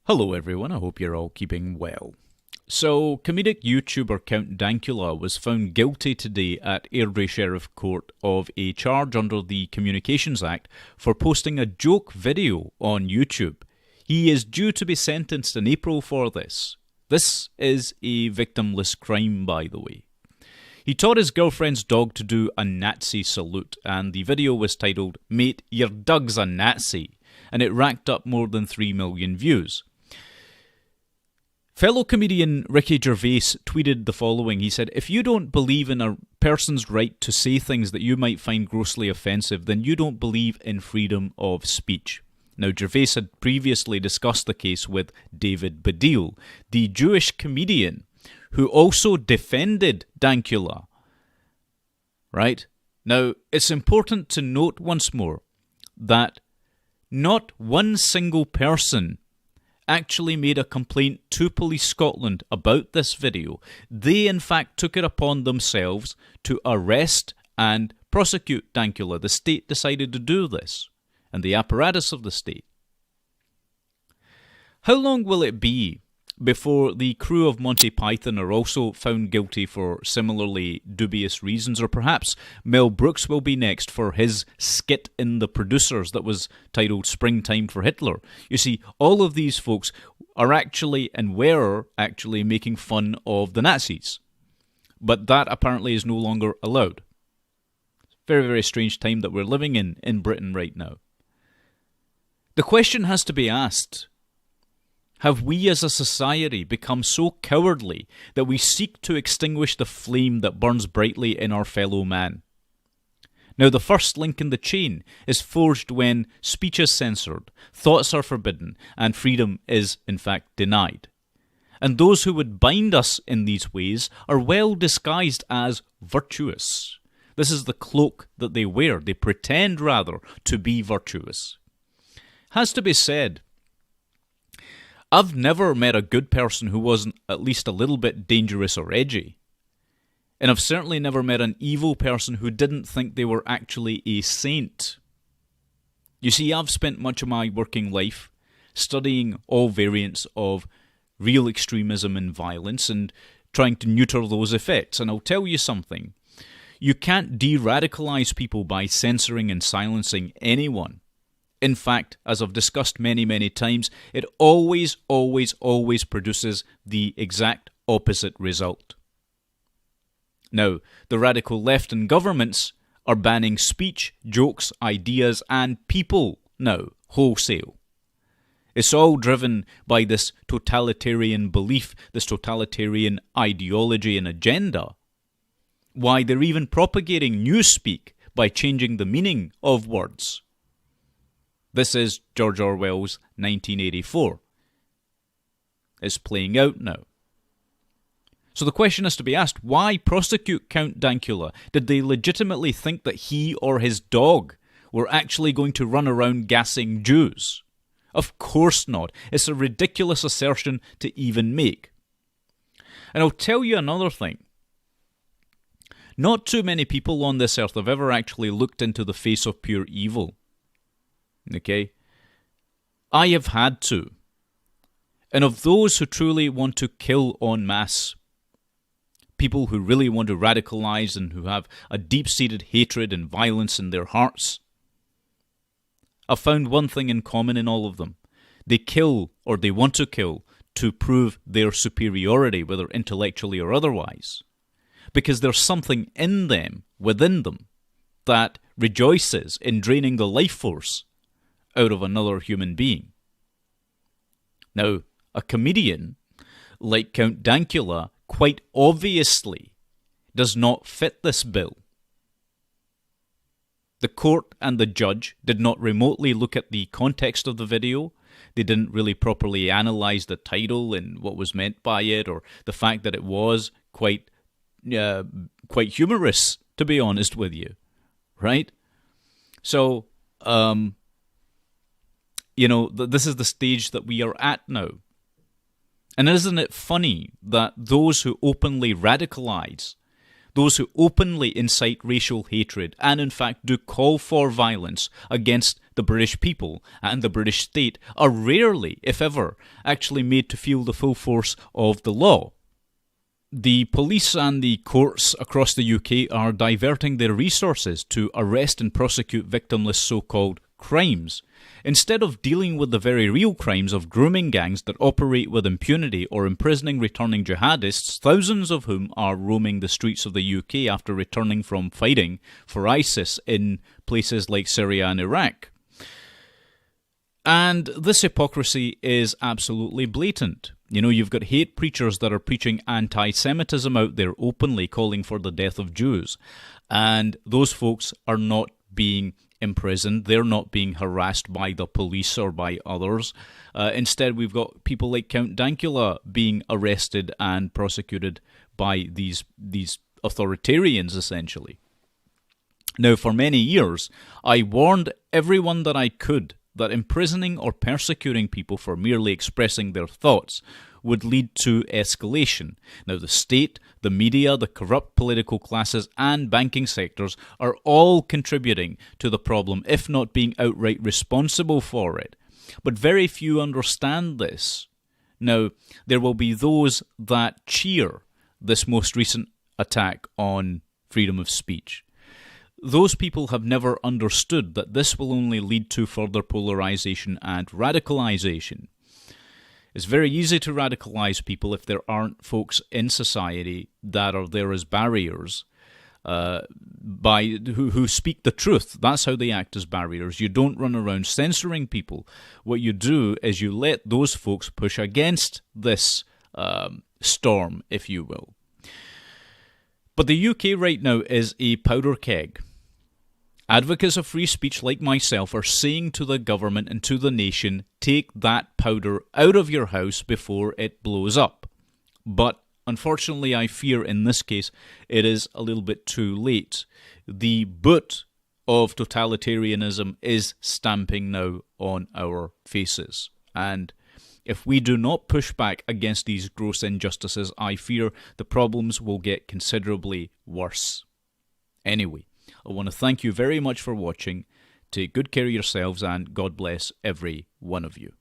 Hello everyone, I hope you're all keeping well. So, comedic YouTuber Count Dankula was found guilty today at Airdrie Sheriff Court of a charge under the Communications Act for posting a joke video on YouTube. He is due to be sentenced in April for this. This is a victimless crime, by the way. He taught his girlfriend's dog to do a Nazi salute, and the video was titled, "Mate, your dog's a Nazi," and it racked up more than 3 million views. Fellow comedian Ricky Gervais tweeted the following. He said, "If you don't believe in a person's right to say things that you might find grossly offensive, then you don't believe in freedom of speech." Now, Gervais had previously discussed the case with David Baddiel, the Jewish comedian who also defended Dankula. Right? Now, it's important to note once more that not one single person actually made a complaint to Police Scotland about this video. They, in fact, took it upon themselves to arrest and prosecute Dankula. The state decided to do this, and the apparatus of the state. How long will it be before the crew of Monty Python are also found guilty for similarly dubious reasons? Or perhaps Mel Brooks will be next for his skit in The Producers that was titled "Springtime for Hitler." You see, all of these folks are actually and were actually making fun of the Nazis. But that apparently is no longer allowed. Very, very strange time that we're living in Britain right now. The question has to be asked: have we as a society become so cowardly that we seek to extinguish the flame that burns brightly in our fellow man? Now, the first link in the chain is forged when speech is censored, thoughts are forbidden, and freedom is, in fact, denied. And those who would bind us in these ways are well disguised as virtuous. This is the cloak that they wear. They pretend, rather, to be virtuous. Has to be said, I've never met a good person who wasn't at least a little bit dangerous or edgy. And I've certainly never met an evil person who didn't think they were actually a saint. You see, I've spent much of my working life studying all variants of real extremism and violence and trying to neuter those effects. And I'll tell you something. You can't de-radicalize people by censoring and silencing anyone. In fact, as I've discussed many, many times, it always produces the exact opposite result. Now, the radical left and governments are banning speech, jokes, ideas, and people now, wholesale. It's all driven by this totalitarian belief, this totalitarian ideology and agenda. Why, they're even propagating newspeak by changing the meaning of words. This is George Orwell's 1984. It's playing out now. So the question has to be asked, why prosecute Count Dankula? Did they legitimately think that he or his dog were actually going to run around gassing Jews? Of course not. It's a ridiculous assertion to even make. And I'll tell you another thing. Not too many people on this earth have ever actually looked into the face of pure evil. Okay? I have had to. And of those who truly want to kill en masse, people who really want to radicalize and who have a deep-seated hatred and violence in their hearts, I've found one thing in common in all of them. They kill, or they want to kill, to prove their superiority, whether intellectually or otherwise. Because there's something in them, within them, that rejoices in draining the life force out of another human being. Now, a comedian like Count Dankula quite obviously does not fit this bill. The court and the judge did not remotely look at the context of the video. They didn't really properly analyze the title and what was meant by it, or the fact that it was quite humorous, to be honest with you, right? So, this is the stage that we are at now. And isn't it funny that those who openly radicalize, those who openly incite racial hatred, and in fact do call for violence against the British people and the British state are rarely, if ever, actually made to feel the full force of the law. The police and the courts across the UK are diverting their resources to arrest and prosecute victimless so-called crimes, instead of dealing with the very real crimes of grooming gangs that operate with impunity or imprisoning returning jihadists, thousands of whom are roaming the streets of the UK after returning from fighting for ISIS in places like Syria and Iraq. And this hypocrisy is absolutely blatant. You know, you've got hate preachers that are preaching anti-Semitism out there openly, calling for the death of Jews. And those folks are not being imprisoned. They're not being harassed by the police or by others. Instead, we've got people like Count Dankula being arrested and prosecuted by these authoritarians, essentially. Now, for many years, I warned everyone that I could that imprisoning or persecuting people for merely expressing their thoughts would lead to escalation. Now, the state, the media, the corrupt political classes, and banking sectors are all contributing to the problem, if not being outright responsible for it. But very few understand this. Now, there will be those that cheer this most recent attack on freedom of speech. Those people have never understood that this will only lead to further polarization and radicalization. It's very easy to radicalize people if there aren't folks in society that are there as barriers who speak the truth. That's how they act as barriers. You don't run around censoring people. What you do is you let those folks push against this storm, if you will. But the UK right now is a powder keg. Advocates of free speech like myself are saying to the government and to the nation, take that powder out of your house before it blows up. But unfortunately, I fear in this case, it is a little bit too late. The boot of totalitarianism is stamping now on our faces. And if we do not push back against these gross injustices, I fear the problems will get considerably worse. Anyway, I want to thank you very much for watching. Take good care of yourselves and God bless every one of you.